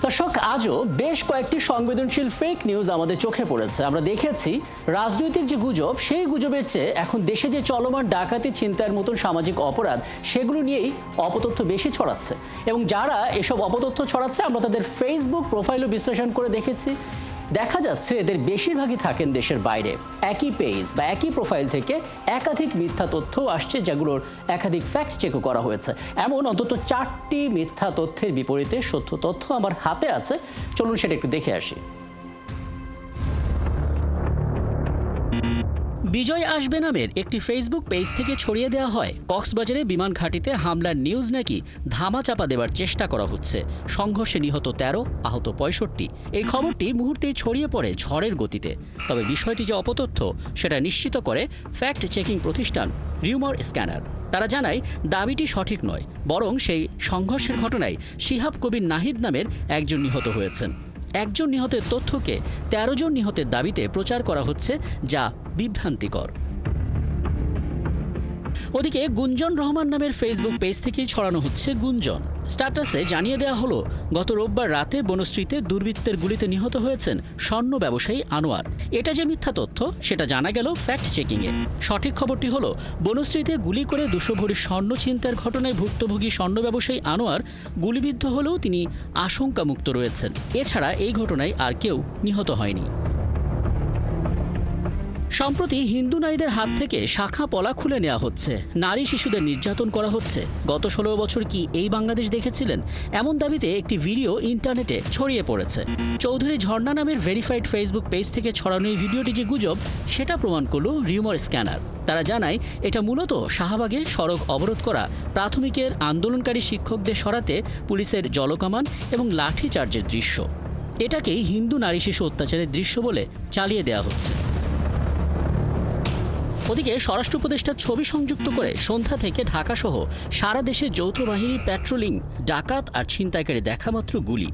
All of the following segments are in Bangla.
দর্শক, আজও বেশ কয়েকটি সংবেদনশীল ফেক নিউজ আমাদের চোখে পড়েছে। আমরা দেখেছি রাজনৈতিক যে গুজব, সেই গুজবের চেয়ে এখন দেশে যে চলমান ডাকাতি, ছিনতাইয়ের মতন সামাজিক অপরাধ, সেগুলো নিয়েই অপতথ্য বেশি ছড়াচ্ছে। এবং যারা এসব অপতথ্য ছড়াচ্ছে, আমরা তাদের ফেসবুক প্রোফাইলও বিশ্লেষণ করে দেখেছি। দেখা যাচ্ছে এদের বেশিরভাগই থাকেন দেশের বাইরে। একই পেজ বা একই প্রোফাইল থেকে একাধিক মিথ্যা তথ্য আসছে, যেগুলোর একাধিক ফ্যাক্ট চেকও করা হয়েছে। এমন অন্তত 4টি মিথ্যা তথ্যের বিপরীতে সত্য তথ্য আমার হাতে আছে। চলুন সেটা একটু দেখে আসি। বিজয় আসবে নামের একটি ফেসবুক পেজ থেকে ছড়িয়ে দেওয়া হয় কক্সবাজারে বিমান ঘাঁটিতে হামলার নিউজ নাকি ধামাচাপা দেওয়ার চেষ্টা করা হচ্ছে। সংঘর্ষে নিহত 13, আহত 65। এই খবরটি মুহূর্তেই ছড়িয়ে পড়ে ঝড়ের গতিতে। তবে বিষয়টি যে অপতথ্য, সেটা নিশ্চিত করে ফ্যাক্ট চেকিং প্রতিষ্ঠান রিউমার স্ক্যানার। তারা জানায় দাবিটি সঠিক নয়, বরং সেই সংঘর্ষের ঘটনায় শিহাব কবির নাহিদ নামের একজন নিহত হয়েছেন। একজন নিহতের তথ্যকে 13 জন নিহতের দাবিতে প্রচার করা হচ্ছে, যা বিভ্রান্তিকর। ওদিকে গুঞ্জন রহমান নামের ফেসবুক পেজ থেকেই ছড়ানো হচ্ছে গুঞ্জন। স্ট্যাটাসে জানিয়ে দেওয়া হলো, গত রোববার রাতে বনশ্রীতে দুর্বৃত্তের গুলিতে নিহত হয়েছেন স্বর্ণ ব্যবসায়ী আনোয়ার। এটা যে মিথ্যা তথ্য, সেটা জানা গেল ফ্যাক্ট চেকিংয়ে। সঠিক খবরটি হলো, বনশ্রীতে গুলি করে 200 ভরি স্বর্ণ ছিনতাইয়ের ঘটনায় ভুক্তভোগী স্বর্ণ ব্যবসায়ী আনোয়ার গুলিবিদ্ধ হলেও তিনি আশঙ্কামুক্ত রয়েছেন। এছাড়া এই ঘটনায় আর কেউ নিহত হয়নি। সম্প্রতি হিন্দু নারীদের হাত থেকে শাখা পলা খুলে নেওয়া হচ্ছে, নারী শিশুদের নির্যাতন করা হচ্ছে। গত 16 বছর কি এই বাংলাদেশ দেখেছিলেন? এমন দাবিতে একটি ভিডিও ইন্টারনেটে ছড়িয়ে পড়েছে। চৌধুরী ঝর্ণা নামের ভেরিফাইড ফেসবুক পেজ থেকে ছড়ানো এই ভিডিওটি যে গুজব, সেটা প্রমাণ করল রিউমার স্ক্যানার। তারা জানায় এটা মূলত শাহবাগে সড়ক অবরোধ করা প্রাথমিকের আন্দোলনকারী শিক্ষকদের সরাতে পুলিশের জলকামান এবং লাঠিচার্জের দৃশ্য। এটাকেই হিন্দু নারী শিশু অত্যাচারের দৃশ্য বলে চালিয়ে দেওয়া হচ্ছে। ওদিকে স্বরাষ্ট্র উপদেষ্টার ছবি সংযুক্ত করে সন্ধ্যা থেকে ঢাকাসহ সারা দেশে যৌথ বাহিনীর প্যাট্রোলিং, ডাকাত আর ছিনতাইকারী দেখামাত্র গুলি,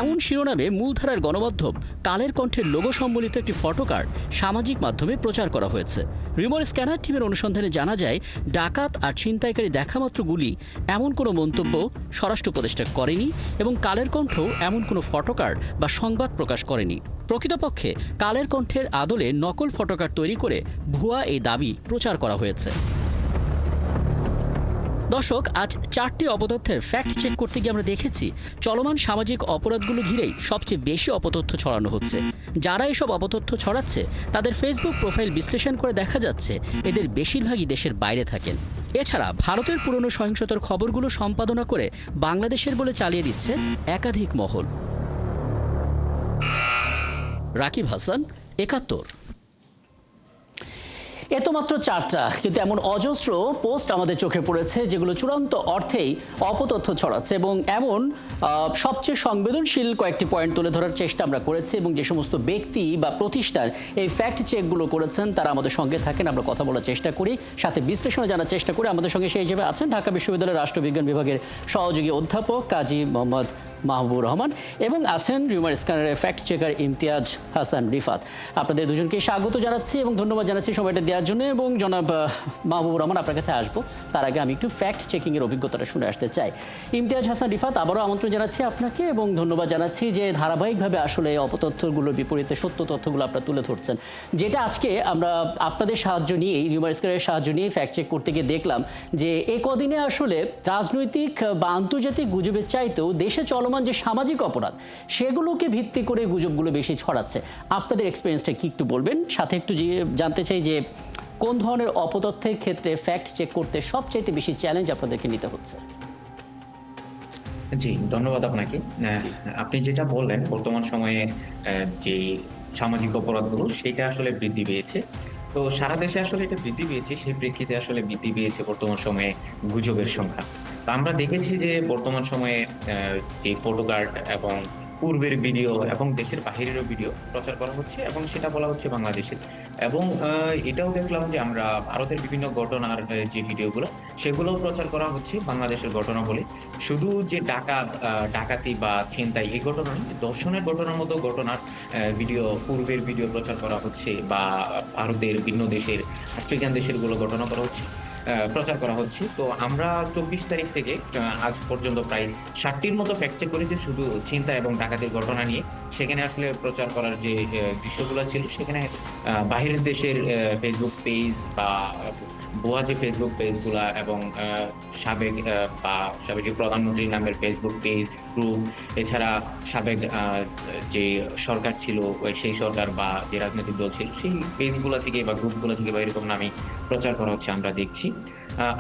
এমন শিরোনামে মূলধারার গণমাধ্যম কালের কণ্ঠের লোগো সম্বলিত একটি ফটোকার্ড সামাজিক মাধ্যমে প্রচার করা হয়েছে। রিউমার স্ক্যানার টিমের অনুসন্ধানে জানা যায়, ডাকাত আর ছিনতাইকারী দেখামাত্র গুলি এমন কোনো মন্তব্য স্বরাষ্ট্র উপদেষ্টা করেনি এবং কালের কণ্ঠ এমন কোনো ফটোকার্ড বা সংবাদ প্রকাশ করেনি। প্রকৃতপক্ষে কালের কণ্ঠের আদলে নকল ফটোকার্ড তৈরি করে ভুয়া এই দাবি প্রচার করা হয়েছে। দর্শক, আজ 4টি অপতথ্যের ফ্যাক্ট চেক করতে গিয়ে আমরা দেখেছি চলমান সামাজিক অপরাধগুলো ঘিরেই সবচেয়ে বেশি অপতথ্য ছড়ানো হচ্ছে। যারা এসব অপতথ্য ছড়াচ্ছে, তাদের ফেসবুক প্রোফাইল বিশ্লেষণ করে দেখা যাচ্ছে এদের বেশিরভাগই দেশের বাইরে থাকেন। এছাড়া ভারতের পুরনো সহিংসতার খবরগুলো সম্পাদনা করে বাংলাদেশের বলে চালিয়ে দিচ্ছে একাধিক মহল। রাকিব হাসান, 71। এত মাত্র 4টা, কিন্তু এমন অজস্র পোস্ট আমাদের চোখে পড়েছে যেগুলো চূড়ান্ত অর্থেই অপতথ্য ছড়াচ্ছে। এবং এমন সবচেয়ে সংবেদনশীল কয়েকটি পয়েন্ট তুলে ধরার চেষ্টা আমরা করেছি। এবং যে সমস্ত ব্যক্তি বা প্রতিষ্ঠান এই ফ্যাক্ট চেকগুলো করেছেন, তারা আমাদের সঙ্গে থাকেন, আমরা কথা বলার চেষ্টা করি, সাথে বিশ্লেষণে জানার চেষ্টা করি। আমাদের সঙ্গে সেই হিসেবে আছেন ঢাকা বিশ্ববিদ্যালয়ের রাষ্ট্রবিজ্ঞান বিভাগের সহযোগী অধ্যাপক কাজী মোহাম্মদ মাহবুবুর রহমান এবং আছেন রিউমার স্ক্যানারের ফ্যাক্ট চেকার ইমতিয়াজ হাসান রিফাত। আপনাদের দুজনকে স্বাগত জানাচ্ছি এবং ধন্যবাদ জানাচ্ছি সময়টা দেওয়ার জন্য। এবং জনাব মাহবুবুর রহমান, আপনার কাছে আসবো, তার আগে আমি একটু ফ্যাক্ট চেকিংয়ের অভিজ্ঞতাটা শুনে আসতে চাই। ইমতিয়াজ হাসান রিফাত, আবারও আমন্ত্রণ জানাচ্ছি আপনাকে এবং ধন্যবাদ জানাচ্ছি যে ধারাবাহিকভাবে আসলে অপতথ্যগুলোর বিপরীতে সত্য তথ্যগুলো আপনারা তুলে ধরছেন। যেটা আজকে আমরা আপনাদের সাহায্য নিয়েই, রিউমার স্ক্যানারের সাহায্য নিয়ে ফ্যাক্ট চেক করতে গিয়ে দেখলাম যে এই কদিনে আসলে রাজনৈতিক বা আন্তর্জাতিক গুজবের চাইতেও দেশে চলমান যে সামাজিক অপরাধ, সেগুলোকে ভিত্তি করে গুজবগুলো বেশি ছড়াচ্ছে। আপনাদের এক্সপিরিয়েন্সটা কি একটু বলবেন? সাথে একটু জানতে চাই যে কোন ধরনের অপতথ্যের ক্ষেত্রে ফ্যাক্ট চেক করতে সবচাইতে বেশি চ্যালেঞ্জ আপনাদেরকে নিতে হচ্ছে? জি, ধন্যবাদ আপনাকে। আপনি যেটা বললেন, বর্তমান সময়ে যে সামাজিক অপরাধগুলো সেটা আসলে বৃদ্ধি পেয়েছে। তো সারা দেশে আসলে এটা বৃদ্ধি পেয়েছে, সেই প্রেক্ষিতে আসলে বৃদ্ধি পেয়েছে বর্তমান সময়ে গুজবের সংখ্যা। তো আমরা দেখেছি যে বর্তমান সময়ে যে ফটোকার্ড এবং পূর্বের ভিডিও এবং দেশের বাহিরেরও ভিডিও প্রচার করা হচ্ছে এবং সেটা বলা হচ্ছে বাংলাদেশের। এবং এটাও দেখলাম যে আমরা ভারতের বিভিন্ন ঘটনার যে ভিডিওগুলো, সেগুলোও প্রচার করা হচ্ছে বাংলাদেশের ঘটনা বলে। শুধু যে ডাকাতি বা ছিনতাই এই ঘটনা নয়, ধর্ষণের ঘটনার মতো ঘটনার ভিডিও, পূর্বের ভিডিও প্রচার করা হচ্ছে বা ভারতের ভিন্ন দেশের, আফ্রিকান দেশের গুলো ঘটনা করা হচ্ছে। প্রচার করা হচ্ছে। তো আমরা ২৪ তারিখ থেকে আজ পর্যন্ত প্রায় ৬০টির মতো ফ্যাক্ট চেক করেছি শুধু ছিনতাই এবং ডাকাতির ঘটনা নিয়ে। সেখানে আসলে প্রচার করার যে দৃশ্যগুলো ছিল সেখানে বাহিরের দেশের ফেসবুক পেজ বা ভুয়া যে ফেসবুক পেজগুলা এবং সাবেক বা সাবেক যে প্রধানমন্ত্রীর নামের ফেসবুক পেজ, গ্রুপ, এছাড়া সাবেক যে সরকার ছিল সেই সরকার বা যে রাজনৈতিক দল ছিল সেই পেজগুলা থেকে বা গ্রুপগুলা থেকে বা এরকম নামে প্রচার করা হচ্ছে আমরা দেখছি।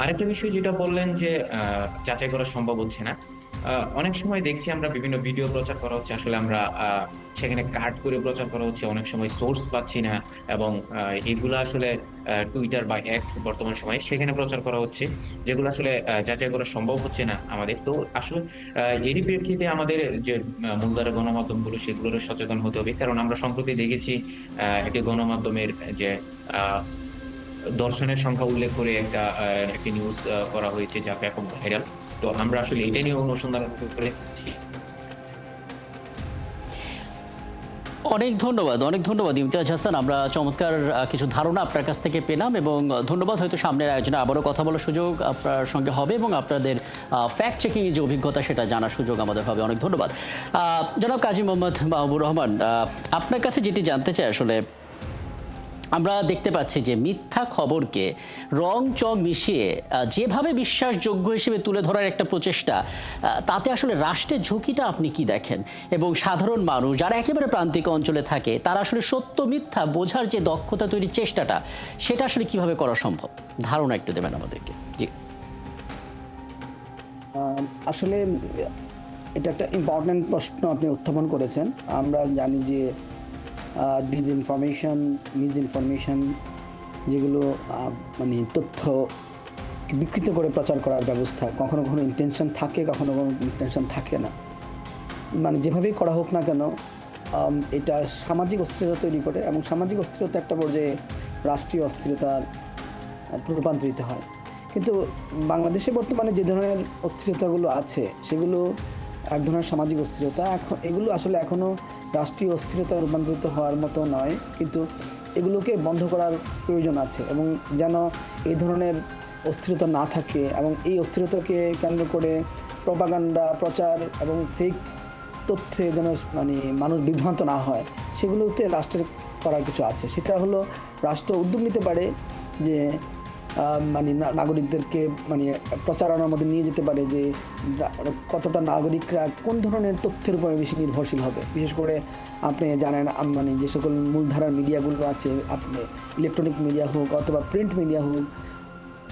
আরেকটা বিষয় যেটা বললেন যে যাচাই করা সম্ভব হচ্ছে না। অনেক সময় দেখছি আমরা বিভিন্ন ভিডিও প্রচার করা হচ্ছে আসলে আমরা সেখানে কাট করে প্রচার করা হচ্ছে, অনেক সময় সোর্স পাচ্ছি না এবং এগুলো আসলে টুইটার বা এক্স বর্তমান সময়ে সেখানে প্রচার করা হচ্ছে যেগুলো আসলে যাচাই করা সম্ভব হচ্ছে না আমাদের। তো আসলে এরই প্রেক্ষিতে আমাদের যে মূলধারা গণমাধ্যমগুলো সেগুলোর সচেতন হতে হবে, কারণ আমরা সম্প্রতি দেখেছি একটি গণমাধ্যমের যে আহ দর্শনের সংখ্যা উল্লেখ করে একটি নিউজ করা হয়েছে যা ব্যাপক ভাইরাল। তো আমরা আসলে এটা নিয়ে অনুসন্ধান করেছি। অনেক ধন্যবাদ ইমতিয়াজ হাসান। আমরা চমৎকার কিছু ধারণা আপনার কাছ থেকে পেলাম এবং ধন্যবাদ। হয়তো সামনের আয়োজনে আবারও কথা বলার সুযোগ আপনার সঙ্গে হবে এবং আপনাদের ফ্যাক্ট চেকিং যে অভিজ্ঞতা সেটা জানার সুযোগ আমাদের হবে। অনেক ধন্যবাদ। জনাব কাজী মোহাম্মদ মাহবুবুর রহমান, আপনার কাছে যেটি জানতে চাই, আসলে আমরা দেখতে পাচ্ছি যে মিথ্যা খবরকে রং চং মিশিয়ে যেভাবে বিশ্বাসযোগ্য হিসেবে তুলে ধরার একটা প্রচেষ্টা, তাতে আসলে রাষ্ট্রের ঝুঁকিটা আপনি কি দেখেন? এবং সাধারণ মানুষ যারা একেবারে প্রান্তিক অঞ্চলে থাকে তারা আসলে সত্য মিথ্যা বোঝার যে দক্ষতা তৈরির চেষ্টাটা, সেটা আসলে কিভাবে করা সম্ভব, ধারণা একটু দেবেন আমাদেরকে। জি। আসলে এটা একটা ইম্পর্ট্যান্ট প্রশ্ন আপনি উত্থাপন করেছেন। আমরা জানি যে মিসইনফরমেশন যেগুলো মানে তথ্য বিকৃত করে প্রচার করার ব্যবস্থা, কখনো কখনো ইন্টেনশন থাকে, কখনো কখনো ইন্টেনশন থাকে না। মানে যেভাবেই করা হোক না কেন, এটা সামাজিক অস্থিরতা তৈরি করে এবং সামাজিক অস্থিরতা একটা পর্যায়ে রাষ্ট্রীয় অস্থিরতার রূপান্তরিত হয়। কিন্তু বাংলাদেশে বর্তমানে যে ধরনের অস্থিরতাগুলো আছে সেগুলো এক ধরনের সামাজিক অস্থিরতা। এগুলো আসলে এখনও রাষ্ট্রীয় অস্থিরতা রূপান্তরিত হওয়ার মতো নয়, কিন্তু এগুলোকে বন্ধ করার প্রয়োজন আছে এবং যেন এই ধরনের অস্থিরতা না থাকে এবং এই অস্থিরতাকে কেন্দ্র করে প্রপাগান্ডা প্রচার এবং ফেক তথ্যে যেন মানে মানুষ বিভ্রান্ত না হয়, সেগুলোতে রাষ্ট্রের করার কিছু আছে। সেটা হলো রাষ্ট্র উদ্যোগ নিতে পারে যে মানে নাগরিকদেরকে মানে প্রচারণার মধ্যে নিয়ে যেতে পারে যে কতটা নাগরিকরা কোন ধরনের তথ্যের উপরে বেশি নির্ভরশীল হবে। বিশেষ করে আপনি জানেন মানে যে সকল মূলধারার মিডিয়াগুলো আছে, আপনি ইলেকট্রনিক মিডিয়া হোক অথবা প্রিন্ট মিডিয়া হোক,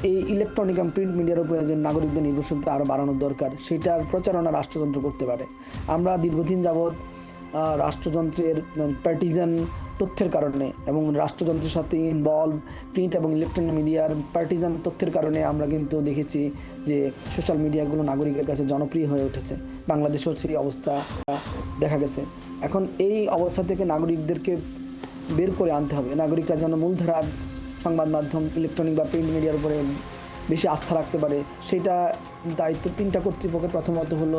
এই ইলেকট্রনিক এবং প্রিন্ট মিডিয়ার উপরে যে নাগরিকদের নির্ভরশীলতা আরও বাড়ানোর দরকার, সেটার প্রচারণা রাষ্ট্রযন্ত্র করতে পারে। আমরা দীর্ঘদিন যাবৎ রাষ্ট্রযন্ত্রের পার্টিজান তথ্যের কারণে এবং রাষ্ট্রযন্ত্রের সাথে ইনভলভ প্রিন্ট এবং ইলেকট্রনিক মিডিয়ার পার্টিজান তথ্যের কারণে আমরা কিন্তু দেখেছি যে সোশ্যাল মিডিয়াগুলো নাগরিকের কাছে জনপ্রিয় হয়ে উঠেছে। বাংলাদেশেও সেই অবস্থা দেখা গেছে। এখন এই অবস্থা থেকে নাগরিকদেরকে বের করে আনতে হবে। নাগরিকরা যেন মূলধারার সংবাদ মাধ্যম ইলেকট্রনিক বা প্রিন্ট মিডিয়ার উপরে বেশি আস্থা রাখতে পারে, সেটা দায়িত্ব তিনটা কর্তৃপক্ষের। প্রথমত হলো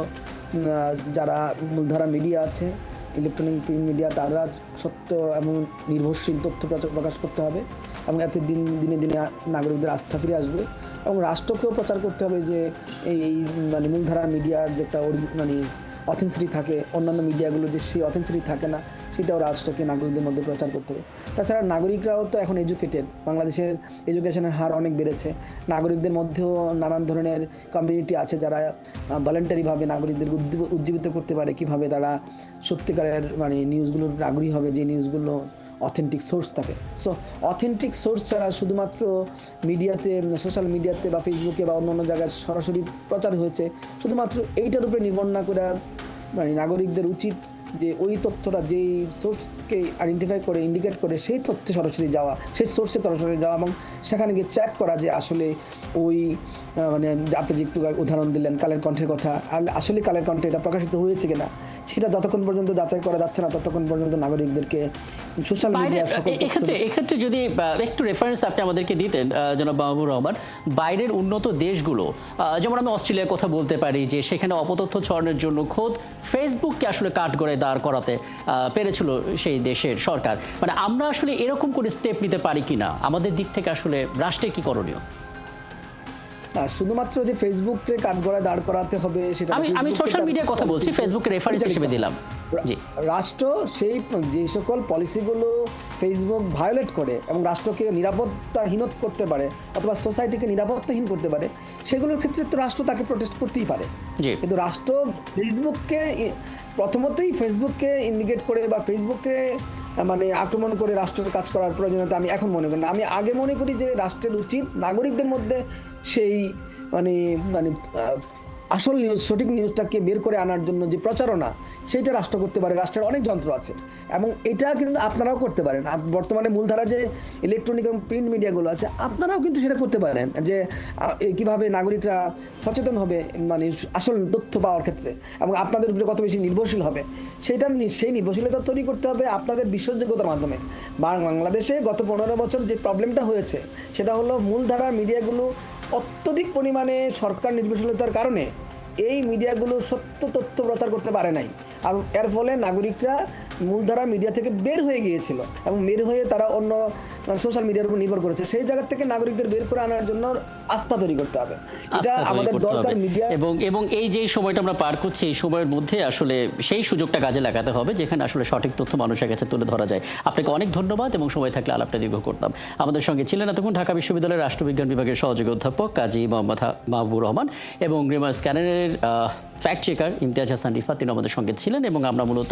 যারা মূলধারা মিডিয়া আছে, ইলেকট্রনিক প্রিন্ট মিডিয়া, তারা সত্য এবং নির্ভরশীল তথ্য প্রকাশ করতে হবে এবং এতে দিনে দিনে নাগরিকদের আস্থা ফিরে আসবে। এবং রাষ্ট্রকেও প্রচার করতে হবে যে এই মানে মূলধারা মিডিয়ার যে একটা মানে অথেন্সিটি থাকে, অন্যান্য মিডিয়াগুলো যে সেই অথেন্সিটি থাকে না, সেটাও রাষ্ট্রকে নাগরিকদের মধ্যে প্রচার করতে হবে। তাছাড়া নাগরিকরাও তো এখন এডুকেটেড, বাংলাদেশের এডুকেশনের হার অনেক বেড়েছে। নাগরিকদের মধ্যেও নানান ধরনের কমিউনিটি আছে যারা ভলান্টারিভাবে নাগরিকদের উজ্জীবিত করতে পারে কীভাবে তারা সত্যিকারের মানে নিউজগুলোর আগ্রহী হবে, যে নিউজগুলো অথেন্টিক সোর্স থাকে। সো অথেন্টিক সোর্স ছাড়া শুধুমাত্র মিডিয়াতে, সোশ্যাল মিডিয়াতে বা ফেসবুকে বা অন্য জায়গায় সরাসরি প্রচার হয়েছে, শুধুমাত্র এইটার উপরে নির্ভর না করে মানে নাগরিকদের উচিত যে ওই তথ্যটা যেই সোর্সকে আইডেন্টিফাই করে ইন্ডিকেট করে সেই তথ্যে সরাসরি যাওয়া, সেই সোর্সে সরাসরি যাওয়া এবং সেখানে গিয়ে চেক করা যে আসলে ওই মানে আপনি যে একটু উদাহরণ দিলেন কালের কণ্ঠের কথা, আসলে কালের কণ্ঠে এটা প্রকাশিত হয়েছে কিনা, সেটা যতক্ষণ পর্যন্ত যাচাই করা যাচ্ছে না ততক্ষণ পর্যন্ত নাগরিকদেরকে সোশ্যাল মিডিয়া এক্ষেত্রে যদি একটু রেফারেন্স আপনি আমাদেরকে দিতেন জনাব মাহবুবুর রহমান, বাইরের উন্নত দেশগুলো, যেমন আমি অস্ট্রেলিয়ার কথা বলতে পারি, যে সেখানে অপতথ্য ছড়ানোর জন্য খোদ ফেসবুককে আসলে কাঠগড়ায় দাঁড় করাতে পেরেছিল সেই দেশের সরকার। মানে আমরা আসলে এরকম করে স্টেপ নিতে পারি কিনা, আমাদের দিক থেকে আসলে রাষ্ট্রের কি করণীয়? শুধুমাত্র যে ফেসবুককে কাঠগড়ায় দাঁড় করাতে হবে সেটা আমি ফেসবুককে সোশ্যাল তার মিডিয়ার কথা বলছি, ফেসবুকে রেফারেন্স হিসেবে দিলাম। জি, রাষ্ট্র সেই যে সকল পলিসিগুলো ফেসবুক ভায়োলেট করে এবং রাষ্ট্রকে নিরাপত্তাহীন করতে পারে অথবা সোসাইটিকে নিরাপত্তাহীন করতে পারে, সেগুলোর ক্ষেত্রে তো রাষ্ট্র তাকে প্রোটেস্ট করতেই পারে। জি। কিন্তু রাষ্ট্র ফেসবুককে প্রথমতই ফেসবুককে ইন্ডিকেট করে বা ফেসবুককে মানে আক্রমণ করে রাষ্ট্রের কাজ করার প্রয়োজনীয়তা আমি এখন মনে করি না। আমি আগে মনে করি যে রাষ্ট্রের উচিত নাগরিকদের মধ্যে সেই মানে মানে আসল নিউজ, সঠিক নিউজটাকে বের করে আনার জন্য যে প্রচারণা, সেইটা রাষ্ট্র করতে পারে। রাষ্ট্রের অনেক যন্ত্র আছে এবং এটা কিন্তু আপনারাও করতে পারেন। বর্তমানে মূলধারা যে ইলেকট্রনিক এবং প্রিন্ট মিডিয়াগুলো আছে, আপনারাও কিন্তু সেটা করতে পারেন যে কিভাবে নাগরিকরা সচেতন হবে মানে আসল তথ্য পাওয়ার ক্ষেত্রে এবং আপনাদের উপরে কত বেশি নির্ভরশীল হবে সেই নির্ভরশীলতা তৈরি করতে হবে আপনাদের বিশ্বাসযোগ্যতার মাধ্যমে। বাংলাদেশে গত 15 বছর যে প্রবলেমটা হয়েছে সেটা হলো মূলধারার মিডিয়াগুলো অত্যধিক পরিমাণে সরকার নির্ভরশীলতার কারণে এই মিডিয়াগুলো সত্য তথ্য প্রচার করতে পারে নাই, আর এর ফলে নাগরিকরা মূলধারা মিডিয়া থেকে বের হয়ে গিয়েছিল এবং বের হয়ে তারা অন্য সোশ্যাল মিডিয়ার উপর নির্ভর করেছে। সেই জায়গা থেকে নাগরিকদের বের করে আনার জন্য আস্থা তৈরি করতে হবে। এটা আমাদের দরকার মিডিয়া এবং এই যে সময়টা আমরা পার করছি, এই সময়ের মধ্যে আসলে সেই সুযোগটা কাজে লাগাতে হবে যেখানে আসলে সঠিক তথ্য মানুষের কাছে তুলে ধরা যায়। আপনাকে অনেক ধন্যবাদ এবং সময় থাকলে আলাপটা দীর্ঘ করতাম। আমাদের সঙ্গে ছিলেন এতক্ষণ ঢাকা বিশ্ববিদ্যালয়ের রাষ্ট্রবিজ্ঞান বিভাগের সহযোগী অধ্যাপক কাজী মোহাম্মদ মাহবুবুর রহমান এবং রিমার স্ক্যানারের ফ্যাক্ট চেকার ইমতিয়াজ হাসান রিফাত, তিনি আমাদের সঙ্গে ছিলেন এবং আমরা মূলত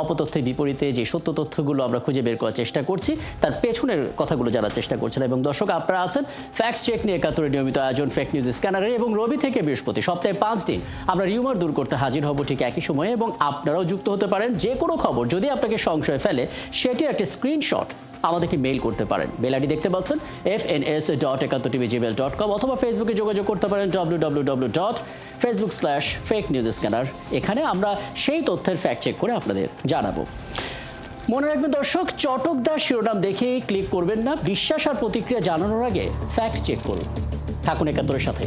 অপতথ্যের বিপরীতে যে সত্য তথ্যগুলো আমরা খুঁজে বের করার চেষ্টা করছি তার পেছনের কথাগুলো জানার চেষ্টা করছিলাম। এবং দর্শক, আপনারা আছেন ফ্যাক্ট চেক নিয়ে একাত্তরের নিয়মিত আয়োজন ফেক নিউজ স্ক্যানারে, এবং রবি থেকে বৃহস্পতি সপ্তাহে 5 দিন আমরা রিউমার দূর করতে হাজির হব ঠিক একই সময়ে। এবং আপনারাও যুক্ত হতে পারেন। যে কোনো খবর যদি আপনাকে সংশয় ফেলে সেটির একটা স্ক্রিনশট আমাদেরকে মেইল করতে পারেন। মেল আইডি দেখতে পাচ্ছেন fns.71tvgmail.com, অথবা ফেসবুকে যোগাযোগ করতে পারেন www.facebook/fakenewsscanner। এখানে আমরা সেই তথ্যের ফ্যাক্ট চেক করে আপনাদের জানাবো। মনে রাখবেন দর্শক, চটকদার শিরোনাম দেখেই ক্লিক করবেন না। বিশ্বাস আর প্রতিক্রিয়া জানানোর আগে ফ্যাক্ট চেক করুন। থাকুন একাত্তরের সাথে।